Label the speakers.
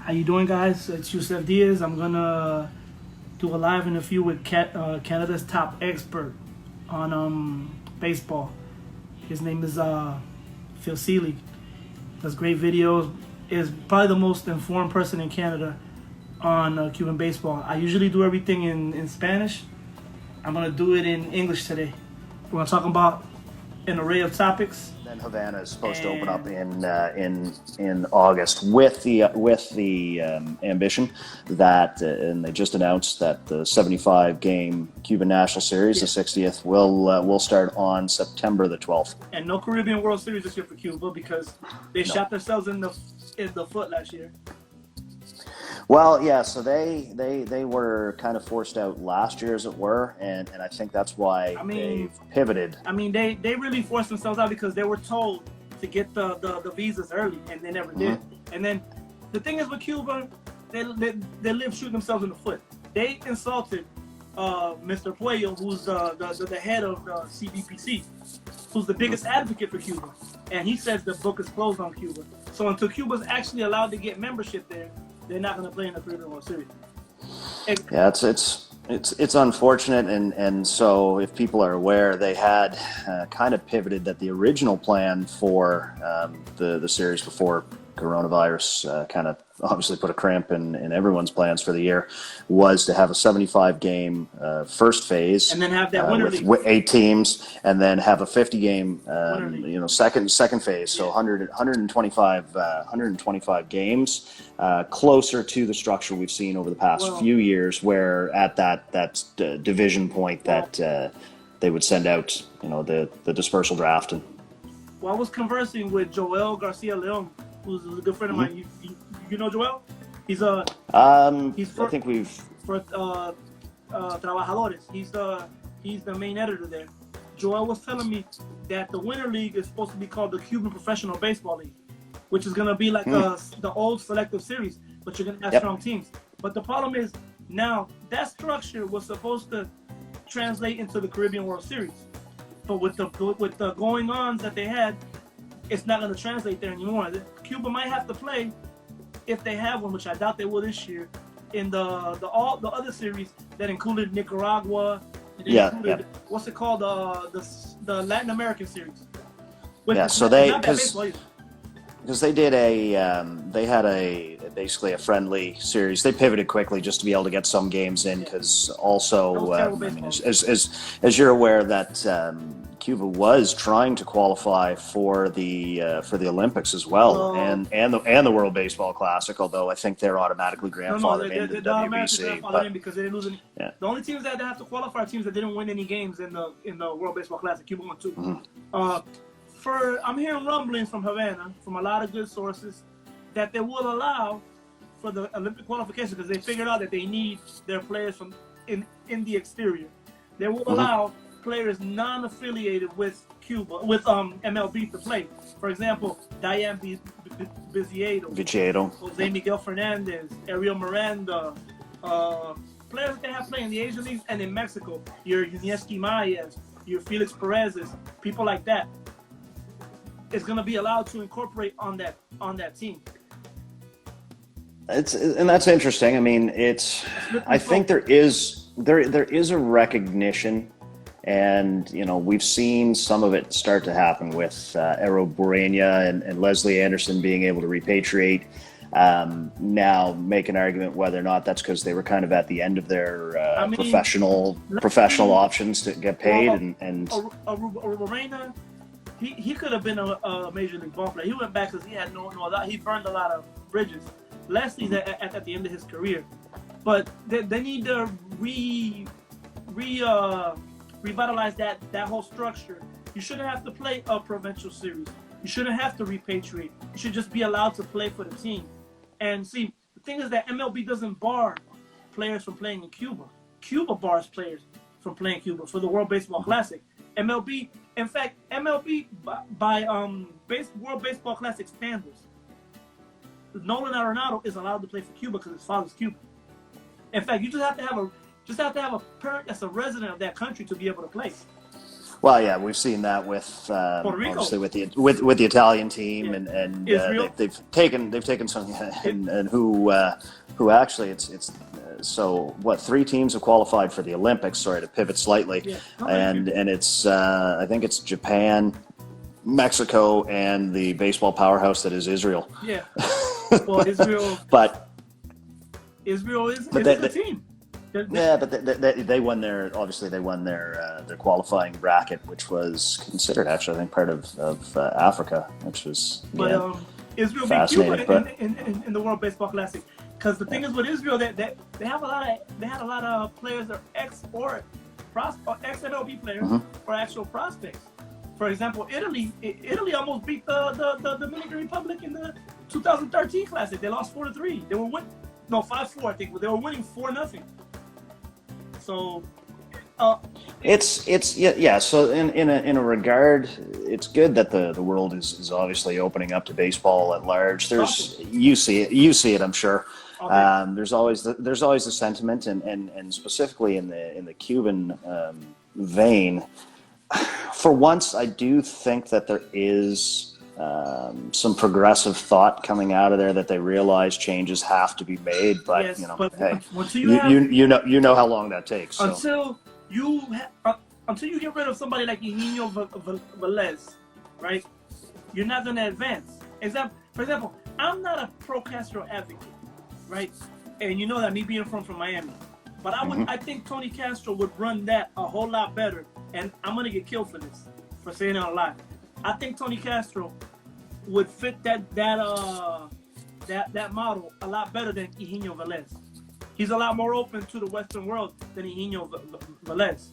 Speaker 1: How you doing, guys? It's Yusseff Diaz. I'm gonna do a live interview with Canada's top expert on baseball. His name is Phil Seeley. Does great videos. Is probably the most informed person in Canada on Cuban baseball. I usually do everything in Spanish. I'm gonna do it in English today. We're gonna talk about an array of topics.
Speaker 2: Then Havana is supposed to open up in August with the ambition that, and they just announced that the 75 game Cuban National Series, the 60th, will start on September the 12th.
Speaker 1: And no Caribbean World Series this year for Cuba because they shot themselves in the foot last year.
Speaker 2: Well, yeah, so they were kind of forced out last year, as it were, and I think that's why they've pivoted.
Speaker 1: I mean, they really forced themselves out because they were told to get the visas early, and they never did. And then the thing is with Cuba, they live shooting themselves in the foot. They insulted Mr. Puello, who's the head of the CBPC, who's the biggest advocate for Cuba, and he says the book is closed on Cuba. So until Cuba's actually allowed to get membership there, they're not going to play in the Caribbean World Series.
Speaker 2: Yeah, it's unfortunate, and so if people are aware, they had kind of pivoted that the original plan for the series before coronavirus kind of obviously put a cramp in everyone's plans for the year, was to have a 75 game first phase,
Speaker 1: and then have that winter league
Speaker 2: with 8 teams, and then have a 50 game second phase, so 125 games, closer to the structure we've seen over the past few years, where at that division point that they would send out the dispersal draft. And
Speaker 1: I was conversing with Joel Garcia Leon, who's a good friend of mine. You know Joel? He's I
Speaker 2: think we've
Speaker 1: for Trabajadores. He's the main editor there. Joel was telling me that the Winter League is supposed to be called the Cuban Professional Baseball League, which is going to be like the old selective series, but you're going to have strong teams. But the problem is now that structure was supposed to translate into the Caribbean World Series, but with the going ons that they had, it's not going to translate there anymore. Cuba might have to play, if they have one, which I doubt they will this year, in the other series that included Nicaragua. And included, what's it called? The Latin American series.
Speaker 2: So because they did they had basically a friendly series. They pivoted quickly just to be able to get some games in, because also as you're aware that Cuba was trying to qualify for the Olympics as well, and the World Baseball Classic, although I think they're automatically grandfathered into the WBC.
Speaker 1: Because they didn't lose any. Yeah. The only teams that have to qualify are teams that didn't win any games in the World Baseball Classic. Cuba won 2. I'm hearing rumblings from Havana, from a lot of good sources, that they will allow for the Olympic qualification, because they figured out that they need their players from in the exterior. They will allow players non-affiliated with Cuba, with MLB to play. For example, Diane Viziedo, Jose Miguel Fernandez, Ariel Miranda, players that they have playing in the Asian leagues and in Mexico. Your Yuniesky Mayes, your Felix Perez's, people like that. Is going to be allowed to incorporate on that team.
Speaker 2: And that's interesting. I mean, I think there is a recognition, and we've seen some of it start to happen with Ero Borena and Leslie Anderson being able to repatriate. Now make an argument whether or not that's because they were kind of at the end of their professional options to get paid, and
Speaker 1: Borena. He could have been a major league ball player. He went back because he had he burned a lot of bridges. Leslie's at the end of his career, but they need to revitalize that whole structure. You shouldn't have to play a provincial series. You shouldn't have to repatriate. You should just be allowed to play for the team. And see, the thing is that MLB doesn't bar players from playing in Cuba. Cuba bars players from playing Cuba for the World Baseball Classic. MLB, in fact, MLB by World Baseball Classic standards, Nolan Arenado is allowed to play for Cuba because his father's Cuban. In fact, you just have to have a parent that's a resident of that country to be able to play.
Speaker 2: Well, yeah, we've seen that with obviously with the Italian team, and they've taken some and who actually it's so what 3 teams have qualified for the Olympics. Sorry to pivot slightly, and it's I think it's Japan, Mexico, and the baseball powerhouse that is Israel.
Speaker 1: Yeah, well, Israel,
Speaker 2: but
Speaker 1: Israel is a team.
Speaker 2: Yeah, but they won their their qualifying bracket, which was considered actually I think part of Africa, which was
Speaker 1: Israel beat Cuba in the World Baseball Classic. Because the thing is with Israel that they had a lot of players that are ex MLB players or actual prospects. For example, Italy almost beat the Dominican Republic in the 2013 Classic. They lost 4-3. They were 5-4 I think, but they were winning 4-0. So
Speaker 2: it's yeah. So in a regard, it's good that the world is obviously opening up to baseball at large. You see it. I'm sure. There's always the sentiment, and specifically in the Cuban vein. For once, I do think that there is some progressive thought coming out of there that they realize changes have to be made. But
Speaker 1: yes,
Speaker 2: hey,
Speaker 1: you
Speaker 2: know how long that takes. So.
Speaker 1: Until you get rid of somebody like Eugenio Velez, right? You're not going to advance. For example, I'm not a pro Castro advocate, right? And you know that, me being from Miami. But I think Tony Castro would run that a whole lot better. And I'm gonna get killed for this, for saying it a lot. I think Tony Castro would fit that model a lot better than Eugenio Velez. He's a lot more open to the Western world than Eugenio Velez.